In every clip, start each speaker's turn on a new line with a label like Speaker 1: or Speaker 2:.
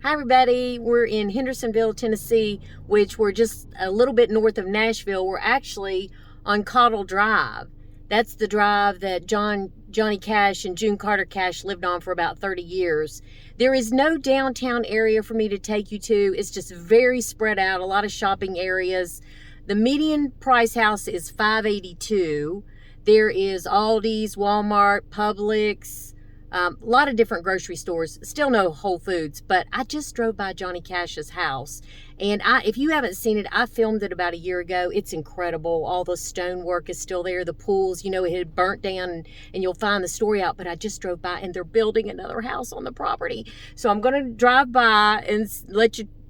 Speaker 1: Hi everybody, we're in Hendersonville, Tennessee, which we're just a little bit north of Nashville. We're actually on Cottle Drive. That's the drive that Johnny Cash and June Carter Cash lived on for about 30 years. There is no downtown area for me to take you to. It's just very spread out, a lot of shopping areas. The median price house is $582. There is Aldi's, Walmart, Publix, a lot of different grocery stores, still no Whole Foods, but I just drove by Johnny Cash's house. And if you haven't seen it, I filmed it about a year ago. It's incredible. All the stonework is still there. The pools, it had burnt down, and you'll find the story out, but I just drove by and they're building another house on the property. So I'm going to drive by and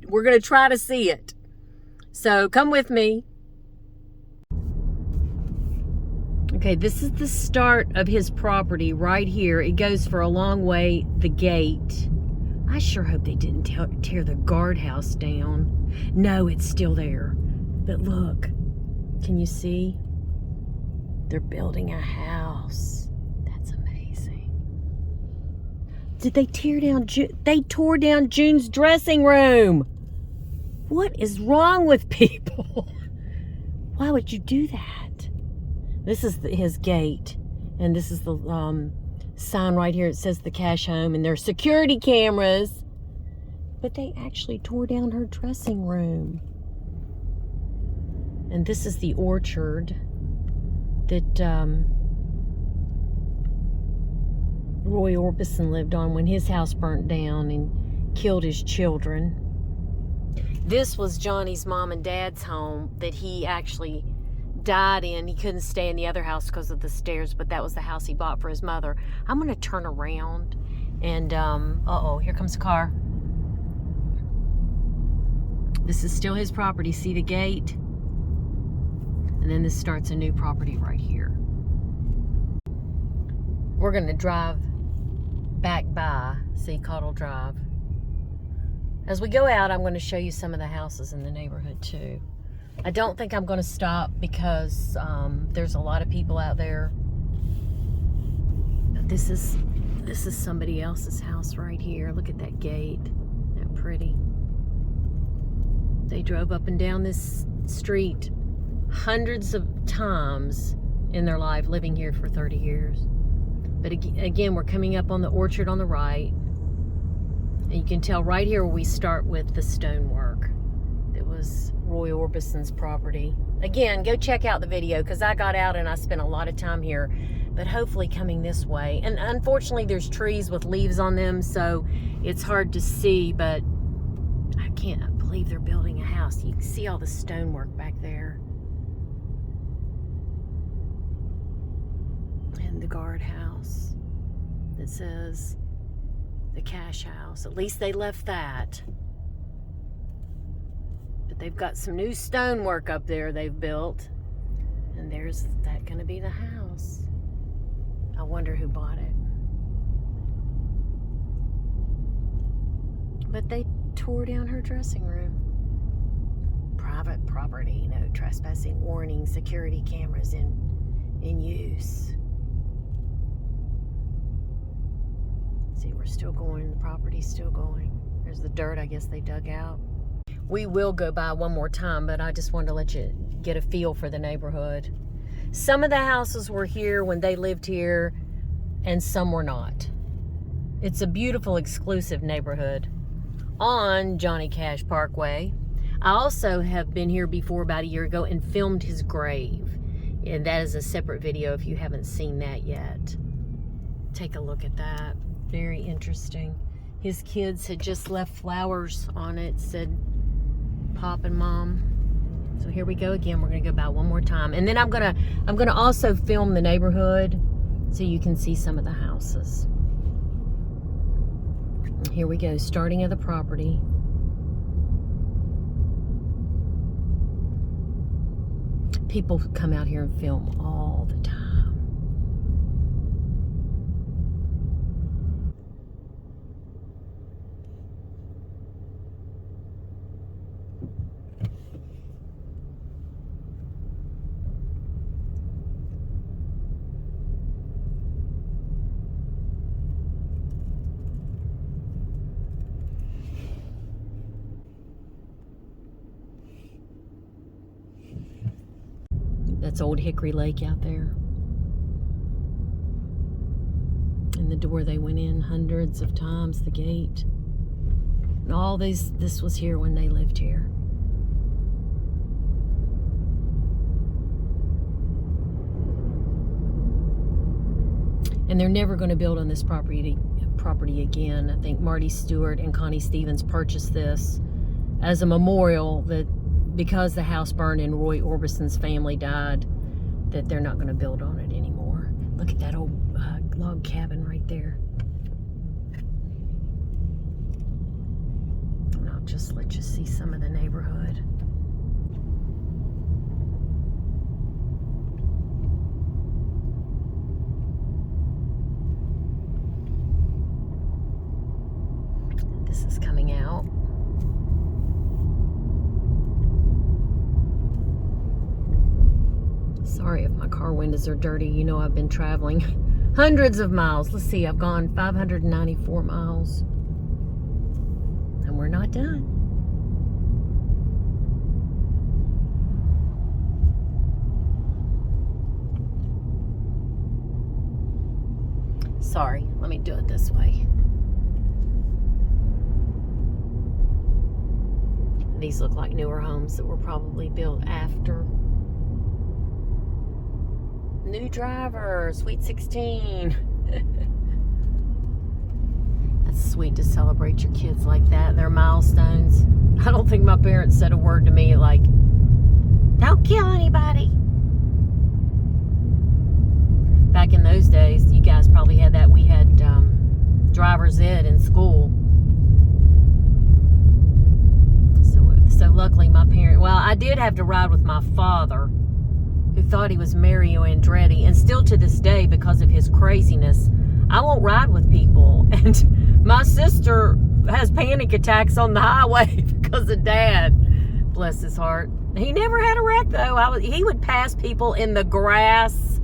Speaker 1: we're going to try to see it. So come with me. Okay, this is the start of his property right here. It goes for a long way, the gate. I sure hope they didn't tear the guardhouse down. No, it's still there. But look, can you see? They're building a house. That's amazing. Did they tear down they tore down June's dressing room. What is wrong with people? Why would you do that? This is his gate, and this is the sign right here. It says the Cash Home, and there's security cameras. But they actually tore down her dressing room. And this is the orchard that Roy Orbison lived on when his house burnt down and killed his children. This was Johnny's mom and dad's home that he actually died in. He couldn't stay in the other house because of the stairs, but that was the house he bought for his mother. I'm going to turn around and uh-oh, here comes a car. This is still his property. See the gate? And then this starts a new property right here. We're going to drive back by, see Cottle Drive. As we go out, I'm going to show you some of the houses in the neighborhood too. I don't think I'm going to stop because there's a lot of people out there. But this is somebody else's house right here. Look at that gate. Isn't that pretty? They drove up and down this street hundreds of times in their life, living here for 30 years. But again, we're coming up on the orchard on the right. And you can tell right here where we start with the stonework. It was Roy Orbison's property. Again, go check out the video because I got out and I spent a lot of time here, but hopefully coming this way. And unfortunately, there's trees with leaves on them, so it's hard to see, but I can't believe they're building a house. You can see all the stonework back there. And the guardhouse that says the Cash House. At least they left that. But they've got some new stonework up there they've built. And there's that going to be the house. I wonder who bought it. But they tore down her dressing room. Private property, no trespassing warning, security cameras in use. See, we're still going, the property's still going. There's the dirt, I guess they dug out. We will go by one more time, but I just wanted to let you get a feel for the neighborhood. Some of the houses were here when they lived here, and some were not. It's a beautiful, exclusive neighborhood on Johnny Cash Parkway. I also have been here before about a year ago and filmed his grave. And that is a separate video if you haven't seen that yet. Take a look at that. Very interesting. His kids had just left flowers on it, said Pop and Mom. So here we go again. We're gonna go by one more time, and then I'm gonna also film the neighborhood so you can see some of the houses. Here we go, starting of the property. People come out here and film all the time. That's Old Hickory Lake out there. And the door they went in hundreds of times, the gate. And all this was here when they lived here. And they're never going to build on this property again. I think Marty Stewart and Connie Stevens purchased this as a memorial that because the house burned and Roy Orbison's family died, that they're not going to build on it anymore. Look at that old log cabin right there. And I'll just let you see some of the neighborhood. This is coming out. Sorry if my car windows are dirty. You know I've been traveling hundreds of miles. Let's see, I've gone 594 miles. And we're not done. Sorry, let me do it this way. These look like newer homes that were probably built after. New driver, sweet 16. That's sweet to celebrate your kids like that, their milestones. I don't think my parents said a word to me like, don't kill anybody. Back in those days, you guys probably had that. We had driver's ed in school. So luckily my parents, well, I did have to ride with my father, who thought he was Mario Andretti, and still to this day, because of his craziness, I won't ride with people. And my sister has panic attacks on the highway because of Dad. Bless his heart. He never had a wreck, though. He would pass people in the grass,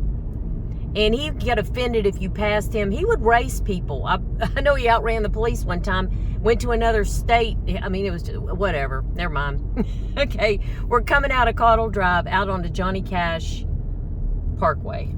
Speaker 1: and he'd get offended if you passed him. He would race people. I know he outran the police one time, went to another state. I mean, it was just, whatever. Never mind. Okay, we're coming out of Caudle Drive, out onto Johnny Cash Parkway.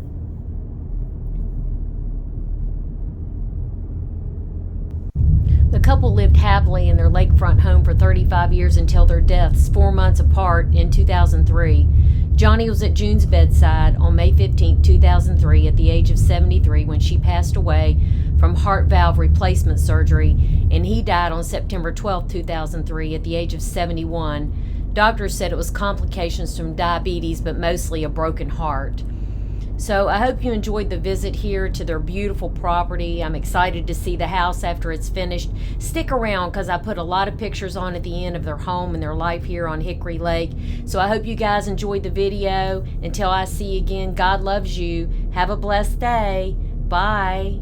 Speaker 1: The couple lived happily in their lakefront home for 35 years until their deaths, 4 months apart in 2003. Johnny was at June's bedside on May 15, 2003, at the age of 73 when she passed away from heart valve replacement surgery, and he died on September 12, 2003, at the age of 71. Doctors said it was complications from diabetes, but mostly a broken heart. So I hope you enjoyed the visit here to their beautiful property. I'm excited to see the house after it's finished. Stick around because I put a lot of pictures on at the end of their home and their life here on Hickory Lake. So I hope you guys enjoyed the video. Until I see you again, God loves you. Have a blessed day. Bye.